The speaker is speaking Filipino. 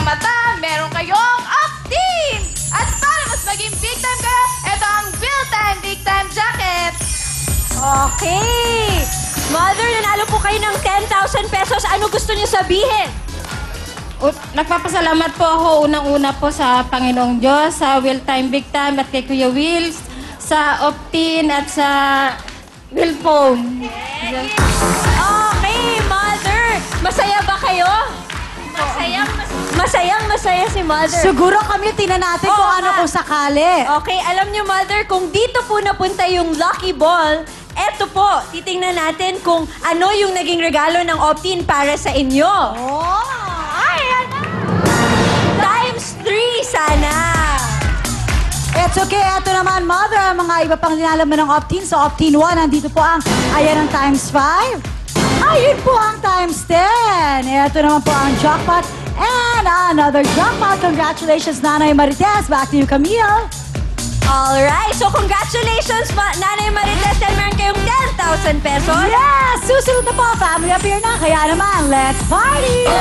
mata, meron kayong Optin! At para mas maging big time kayo, ito ang Real Time Big Time Jacket. Okay. Mother, nanalo po kayo ng 10,000 pesos. Ano gusto niyo sabihin? Nagpapasalamat po ako unang-una po sa Panginoong Diyos, sa Real Time Big Time at kay Kuya Wills, sa Optin at sa Will Phone. Okay, Mother. Masaya ba kayo? Masaya si Mother. Siguro kami, tingnan natin kung ano kung sakali. Okay, alam niyo, Mother, kung dito po napunta yung lucky ball, eto po, titingnan natin kung ano yung naging regalo ng Optin para sa inyo. Oh! Ay, times 3 sana. It's okay. Ito naman, Mother, ang mga iba pang dinalaman ng Optin. So, Optin 1, nandito po ang, ayan ang times 5. Ayun po ang times 10. Ito naman po ang jackpot. And another jackpot. Congratulations, Nanay Marites. Back to you, Camille. Alright, so congratulations, Nanay Marites, dahil meron kayong 10,000 pesos. Yes! Susunod na po, family appear na. Kaya naman, let's party!